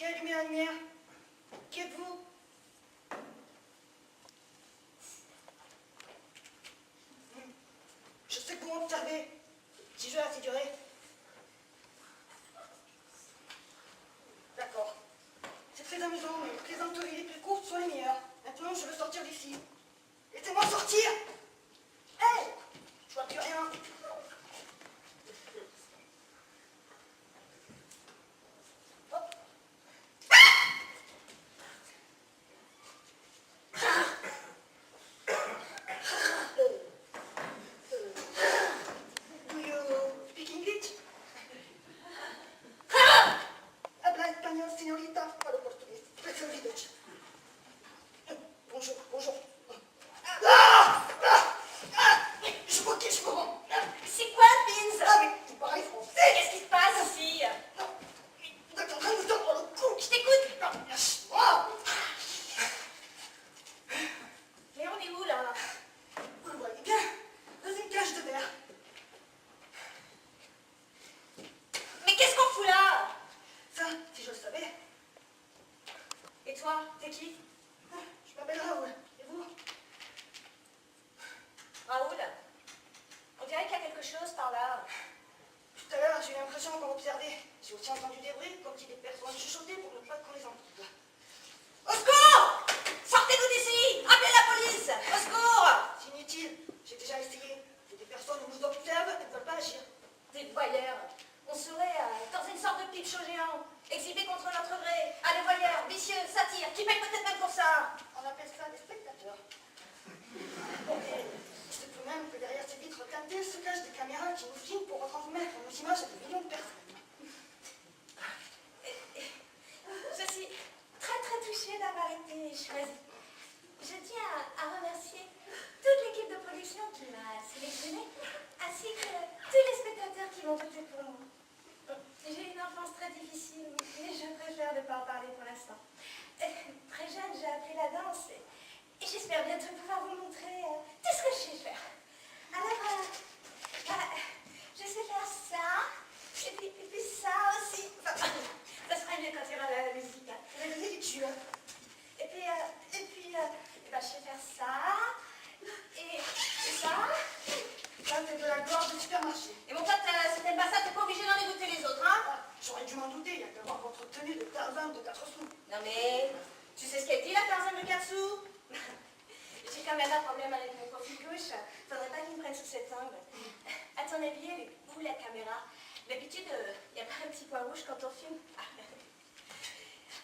Qui a allumé la lumière? Qui êtes-vous? Je sais que vous m'observez. Petit jeu assez duré. D'accord. C'est très amusant, mais les plaisanteries les plus courtes sont les meilleures. Maintenant, je veux sortir d'ici. Laissez-moi sortir! Hey! Je vois plus rien. Hop. Do you speak English? Habla español, señorita. Hablo portugués. Prefiero widać. Bonjour, bonjour. Je vois qui je me rends. C'est quoi, Vince? Ah, mais vous parlez français? Qu'est-ce qui se passe ici? Non. Vous êtes en train de me tordre le cou. Je t'écoute. Non, lâche-moi. Mais on est où, là? Vous le voyez bien. Dans une cage de verre. Mais qu'est-ce qu'on fout là? Ça, si je le savais. Et toi, t'es qui? Je m'appelle Raoul. Et vous? Raoul? On dirait qu'il y a quelque chose par là. Tout à l'heure, j'ai eu l'impression qu'on m'observait. J'ai aussi entendu des bruits, comme si des personnes chuchotaient pour ne pas qu'on les entende. Au secours! Sortez-nous d'ici! Appelez la police! Au secours! C'est inutile. J'ai déjà essayé. C'est des personnes qui nous observent et ne veulent pas agir. Des voyeurs. On serait dans une sorte de pipe show géant, exhibé contre notre gré. Ah, des voyeurs, vicieux, satires, qui payent peut-être même pour ça. On appelle ça des spectateurs. C'est tout de même que derrière ces vitres teintées se cachent des caméras qui nous filment pour retransmettre nos images à des millions de personnes. Je suis très très touchée d'avoir été choisie. Je tiens à remercier toute l'équipe de production qui m'a sélectionnée, ainsi que tous les spectateurs qui m'ont voté pour moi. J'ai une enfance très difficile, mais je préfère ne pas en parler pour l'instant. Très jeune, j'ai appris la danse et j'espère bientôt pouvoir vous montrer tout ce que je sais faire. Alors, je sais faire ça, et puis ça aussi. Enfin, ça serait mieux quand il y aura la musique. Hein. La musique tue. Et puis, je sais faire ça, et ça. Ça, c'est de la gloire du supermarché. Et mon pote, si t'aimes pas ça, t'es pas obligé d'en dégoûter les autres, hein? Ah, j'aurais dû m'en douter. Il y a qu'à voir votre tenue de Tarzan de 4 sous. Non mais, tu sais ce qu'elle dit la Tarzan de 4 sous? J'ai quand même un problème avec mon profil gauche. Faudrait pas qu'il me prenne sous cet angle. À ton avis, elle est où la caméra? D'habitude, il y a pas un petit point rouge quand on filme.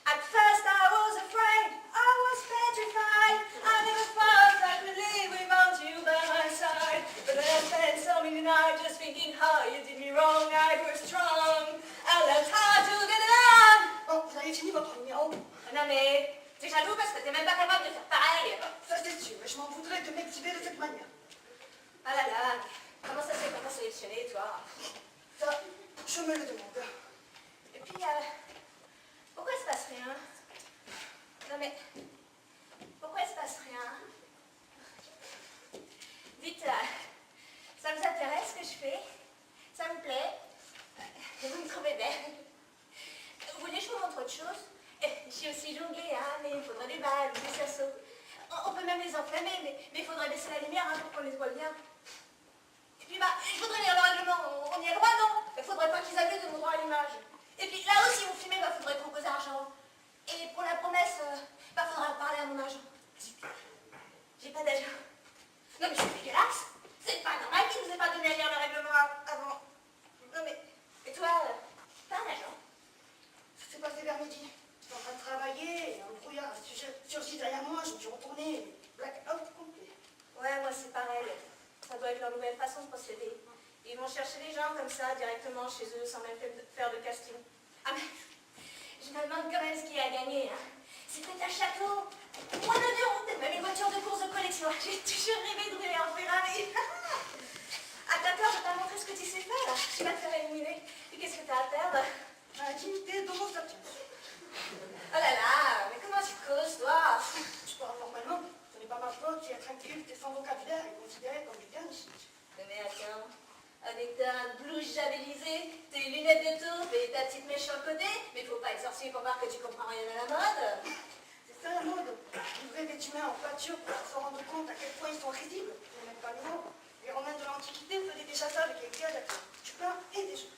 At first I was afraid, I was petrified. I never thought I could live without you by my side. But then I spent so many nights just thinking how you did me wrong. I grew strong, I learned how to get along. Oh, vous avez fini votre numéro? Non mais, t'es jaloux parce que t'es même pas capable de faire pareil. Ça, c'est sûr. Mais je m'en voudrais de m'exhiber de cette manière. Ah là là, comment ça se fait qu'on t'a sélectionné, toi? Ça, je me le demande. Et puis, pourquoi il se passe rien? Non mais, pourquoi il se passe rien? Dites, ça vous intéresse ce que je fais? Ça me plaît? Vous me trouvez belle? Vous voulez que je vous montre autre chose? J'ai aussi jonglé, hein, mais il faudrait des balles, des cerceaux. On peut même les enflammer, mais il faudrait baisser la lumière hein, pour qu'on les voit bien. Et puis, je voudrais lire le règlement. On y a le droit, non? Il faudrait pas qu'ils abusent de mon droit à l'image. Et puis, là aussi, vous filmez, faudrait proposer argent. Et pour la promesse, faudra parler à mon agent. J'ai pas d'agent. Non, mais c'est dégueulasse. C'est pas normal qu'il nous ait pas donné à lire le règlement avant. Non, mais, et toi, t'as un agent? Ça s'est passé vers midi. J'étais en train de travailler et un brouillard surgit derrière moi. Je me suis retournée. Blackout complet. Ouais, moi c'est pareil. Ça doit être leur nouvelle façon de procéder. Ils vont chercher les gens comme ça, directement chez eux, sans même faire de casting. Ah mais, je me demande quand même ce qui a gagné. Hein. C'était un château, moins de route, même une voiture de course de collection. J'ai toujours rêvé de rouler en Ferrari. À ta peur, je vais te montrer ce que tu sais faire. Tu vas te faire éliminer. Et qu'est-ce que tu as à perdre? La dignité d'Homo sapiens. Oh là là, mais comment tu causes, toi? Je parle normalement. Ce n'est pas ma faute si être inculte et sans vocabulaire est considéré comme du dernier. Mais attends, avec ta blouse javellisée, tes lunettes de taupe et ta petite mèche sur le côté, mais faut pas être sorcier. sortie pour voir que tu comprends rien à la mode. C'est ça la mode. Ils rêvaient d'humains en pâture pour se rendre compte à quel point ils sont risibles. Ce n'est même pas nouveau. Les Romains de l'Antiquité faisaient déjà ça avec les gladiateurs, du pain et des jeux.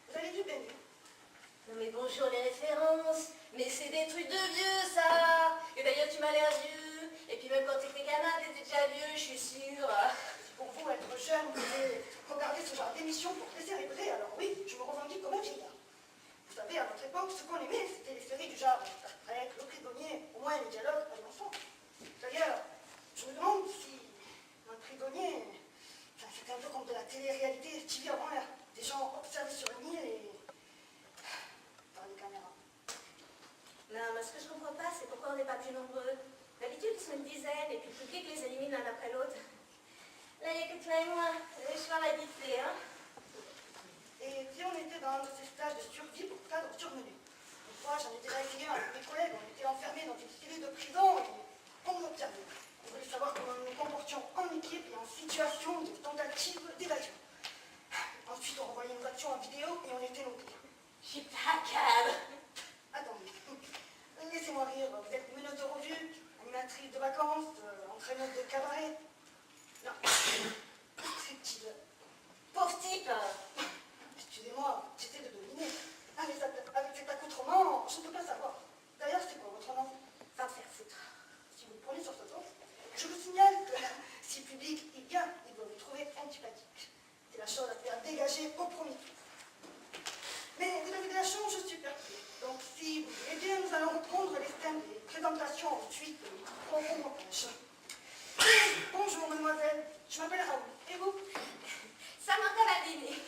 Vous avez dû baigner. Non mais bonjour les références. Mais c'est des trucs de vieux ça. Et d'ailleurs tu m'as l'air vieux. Et puis même quand t'étais gamin, t'étais déjà vieux, je suis sûre. Si pour vous, être jeune, vous devez regarder ce genre d'émission pour plaisir et vrai, alors oui, je me revendique comme un vieillard. Vous savez, à notre époque, ce qu'on aimait, c'était les séries du genre Star Trek, Le Prisonnier, au moins les dialogues à l'enfant. D'ailleurs, je me demande si un prisonnier, enfin, c'était un peu comme de la télé-réalité TV avant l'heure. Des gens observés sur une île et par les caméras. Non, mais ce que je comprends pas, c'est pourquoi on n'est pas plus nombreux. D'habitude, ils sont une dizaine, et puis le public les élimine l'un après l'autre. Là, il n'y a que toi et moi. Je suis en habituée, hein. Et si on était dans un de ces stages de survie pour cadres surmenus. Une fois, j'en ai déjà essayé un avec mes collègues, on était enfermés dans une cellule de prison et on nous observait. On voulait savoir comment nous nous comportions en équipe et en situation de tentative d'évasion. Ensuite, on renvoyait nos actions en vidéo et on était notés. Je suis pas calme. Attendez, laissez-moi rire, vous êtes meneuse de revue, animatrice de vacances, entraîneuse de cabaret. Non, striptease. Pauvre type. Excusez-moi, j'essaie de deviner. Avec cet accoutrement, je ne peux pas savoir. D'ailleurs, c'est quoi votre nom? Va te faire foutre. Si vous le prenez sur ce ton, je vous signale que si le public est bien, il doit vous trouver antipathique. C'est la chose à faire dégager au premier tour. Mais vous avez de la chance, je suis perplexe. Donc si vous voulez bien, nous allons reprendre les thèmes des présentations ensuite au montage. Bonjour mademoiselle, je m'appelle Raoul. Et vous? Samantha Baldini.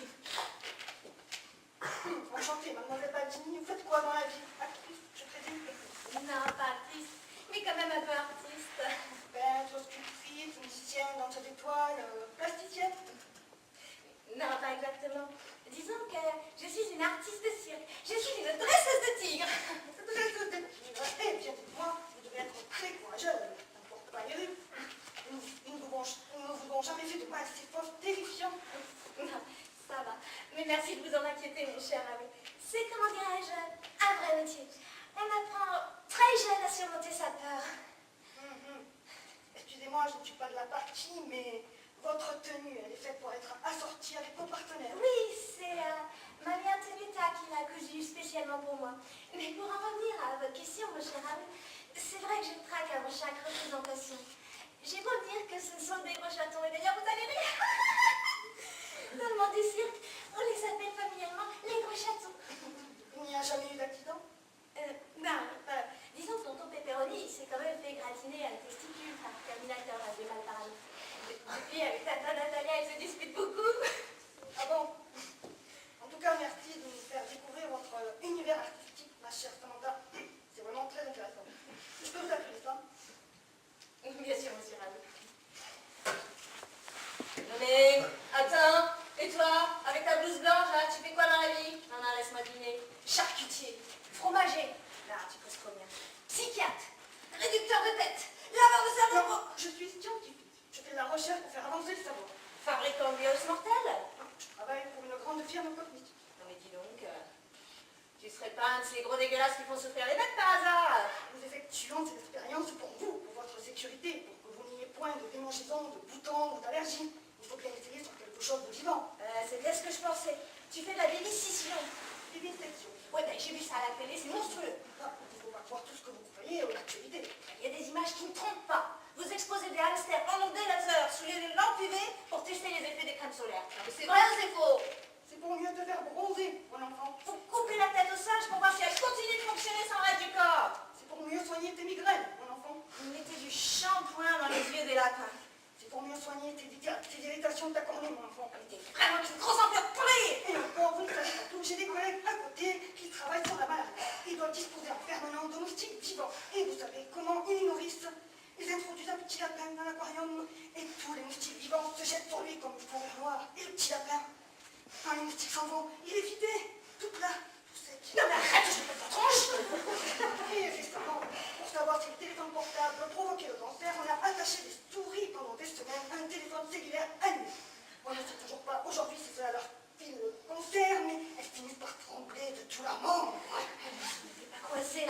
Enchantée, mademoiselle Baldini. Vous faites quoi dans la vie? Actrice, je présume. Non, pas artiste, mais quand même un peu artiste. Peintre, sculptrice, musicienne, danseuse d'étoiles, plasticienne. Non, pas exactement. Disons que je suis une artiste de cirque. Je suis une dresseuse de tigre. Vous êtes de tigre. Eh bien, dites-moi, vous devez être très courageuse. N'importe pas les rues. Nous ne vous avons jamais fait de mal, c'est fort, terrifiant. Non, ça va. Mais merci de vous en inquiéter, mon cher ami. C'est, comment dirais-je, un vrai métier. On apprend très jeune à surmonter sa peur. Excusez-moi, je ne suis pas de la partie, mais votre tenue, elle est faite pour être assortie avec vos partenaires. Oui, c'est ma mère Teneta qui l'a cousue spécialement pour moi. Mais pour en revenir à votre question, mon cher ami, c'est vrai que je traque avant chaque représentation. J'ai beau dire que ce sont des gros chatons, et d'ailleurs vous allez rire. Dans le monde du cirque, on les appelle familièrement les gros chatons. Il n'y a jamais eu d'accident? Non, disons que tonton Pepperoni s'est quand même fait gratiner un testicule par Terminator, là, j'ai mal parlé. Depuis, avec tata Natalia, ils se disputent beaucoup. Ah bon? En tout cas, merci de nous faire découvrir votre univers artistique, ma chère Samantha. C'est vraiment très intéressant. Je peux vous appeler ça? Bien sûr, monsieur Raoult. Non mais, attends, et toi, avec ta blouse blanche, là, tu fais quoi dans la vie? Non, non, laisse-moi deviner. Charcutier, fromager, là, tu poses combien? Psychiatre, réducteur de tête, laveur de cerveau. Non, je suis scientifique. Je fais de la recherche pour faire avancer le savoir. Fabricant de virus mortels. Je travaille pour une grande firme cosmétique. Non mais dis donc, tu serais pas un de ces gros dégueulasses qui font souffrir les bêtes par hasard? Nous effectuons cette expérience pour vous, pour votre sécurité, pour que vous n'ayez point de démangeaisons, de boutons ou d'allergies. Il faut bien essayer sur quelque chose de vivant. C'est bien ce que je pensais. Tu fais de la vivisection. Vivisection. Ouais, ben j'ai vu ça à la télé, c'est monstrueux. Ah, il ne faut pas croire tout ce que vous croyez aux actualités. Il y a des images qui ne trompent pas. Vous exposez des hamsters en ondes des lasers sous les lampes UV pour tester les effets des crèmes solaires. Non, mais c'est vrai ou c'est faux? C'est pour mieux te faire bronzer, mon enfant. Vous coupez la tête au singe pour voir si elle continue de fonctionner sans le reste du corps. C'est pour mieux soigner tes migraines, mon enfant. Vous mettez du shampoing dans les yeux des lapins. C'est pour mieux soigner tes irritations de ta cornée, mon enfant. Mais t'es vraiment une grosse enfer pourrie. Et encore, vous ne savez pas tout. J'ai des collègues à côté qui travaillent sur la maladie. Ils doivent disposer en permanence de moustiques vivants. Et vous savez comment ils les nourrissent? Ils introduisent un petit lapin dans l'aquarium et tous les moustiques vivants se jettent sur lui comme une fourrure noire. Et le petit lapin, quand les moustiques s'en vont, il est vidé, tout plat, tout sec. Non mais arrête, je peux pas tronche. Et récemment, pour savoir si le téléphone portable provoquait le cancer, on a attaché des souris pendant des semaines à un téléphone cellulaire allumé. On ne sait toujours pas aujourd'hui si cela leur file le cancer, mais elles finissent par trembler de tout leur membre. Mais c'est pas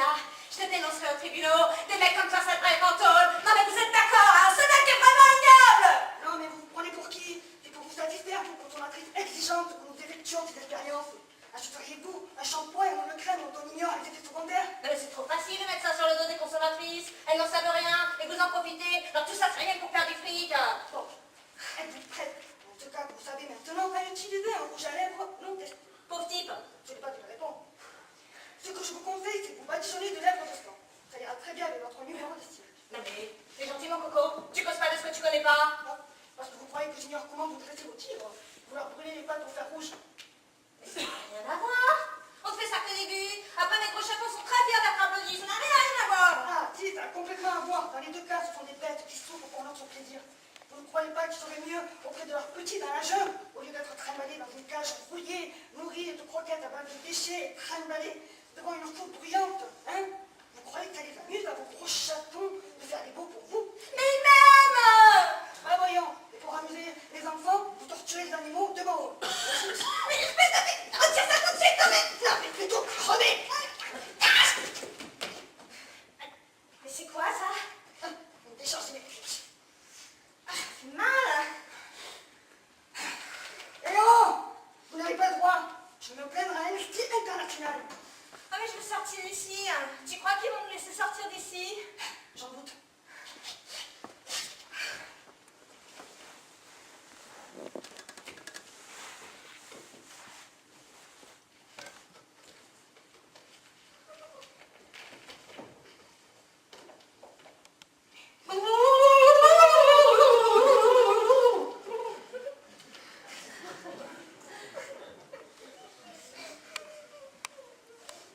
là. Je te dénoncerai au tribunal. Des mecs comme ça devrait être en tôle. Non mais vous êtes d'accord, hein? Ce mec est vraiment ignoble. Non, mais vous vous prenez pour qui? C'est pour vous satisfaire, pour consommatrice exigeante, que nous effectuons ces expériences. Achèteriez-vous un shampoing et une crème dont on ignore les effets secondaires? Non mais c'est trop facile de mettre ça sur le dos des consommatrices. Elles n'en savent rien et vous en profitez. Alors tout ça c'est rien pour faire du fric. Bon, êtes-vous prête? En tout cas, vous savez maintenant à utiliser un rouge à lèvres non testé. Pauvre type. Je n'ai pas dû le répondre. Ce que je vous conseille, c'est que vous badigeonnez de lèvres de sang. Ça ira très bien avec votre numéro de style. Non mais, c'est gentil mon coco. Tu causes pas de ce que tu connais pas. Non, parce que vous croyez que j'ignore comment vous dressez vos tigres. Vous leur brûlez les pattes au fer rouge. Mais ça n'a rien à voir. On te fait ça qu'au début. Après mes gros chapeaux sont très fiers d'être applaudis. Ça n'a rien à voir. Ah, si, ça a complètement à voir. Dans les deux cas, ce sont des bêtes qui souffrent pour notre plaisir. Vous ne croyez pas qu'ils seraient mieux auprès de leurs petits dans la jungle, au lieu d'être trimballés dans une cage rouillée, nourrie de croquettes à base de déchets, et trimballés devant une foule bruyante, hein? Vous croyez que ça les amuse, à vos gros chatons, de faire des beaux pour vous? Mais même. Ah, voyons, et pour amuser les enfants, vous torturez les animaux devant eux. Mais espèce de... Retire ça tout de suite, non mais... Non, mais plutôt crever! Mais c'est quoi ça? Une décharge électrique. Ah, ça fait mal. Eh oh! Vous n'avez pas le droit. Je me plaindrai à Amnesty International. Ah mais je veux sortir d'ici. Tu crois qu'ils vont me laisser sortir d'ici? J'en doute.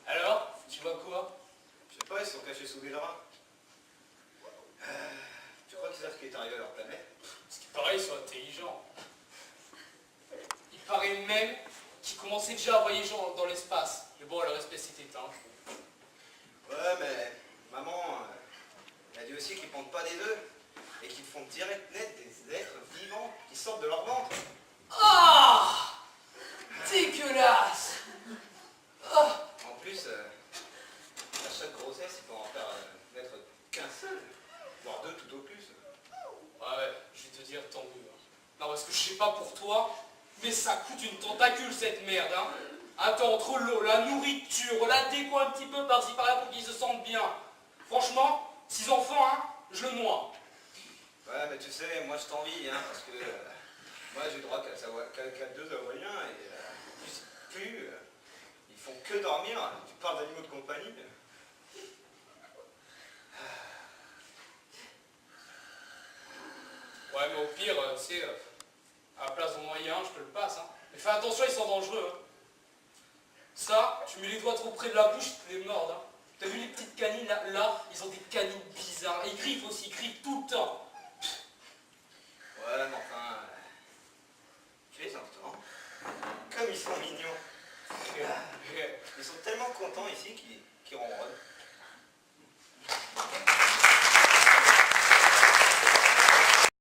Alors, tu vois quoi? Je sais pas, ils sont cachés sous des draps. Tu crois qu'ils savent ce qui est arrivé à leur planète? Ce qui paraît, ils sont intelligents. Il paraît même qu'ils commençaient déjà à voyager dans l'espace. Mais bon, leur espèce est éteinte. Ouais, mais maman, elle a dit aussi qu'ils pondent pas des œufs et qu'ils font direct net des êtres vivants qui sortent de leur ventre. Ah! Dégueulasse! Ah! En plus, à chaque grossesse, ils peuvent en faire naître qu'un seul, voire deux tout au plus. Ouais, je vais te dire tant mieux. Non, parce que je sais pas pour toi, mais ça coûte une tentacule cette merde, hein. Attends, entre l'eau, la nourriture, la déco un petit peu par-ci par-là pour qu'ils se sentent bien. Franchement, 6 enfants, hein, je le noie. Ouais, mais tu sais, moi je t'envie, hein, parce que moi j'ai droit qu'à deux Hawaïens et plus, ils font que dormir. Tu parles d'animaux de compagnie. Ouais, mais au pire, tu sais, à la place d'en noyer un, je te le passe, hein. Mais fais attention, ils sont dangereux, hein. Ça, tu mets les doigts trop près de la bouche, tu te les mordes, hein. T'as vu les petites canines là, ils ont des canines bizarres. Et ils griffent aussi, ils griffent tout le temps.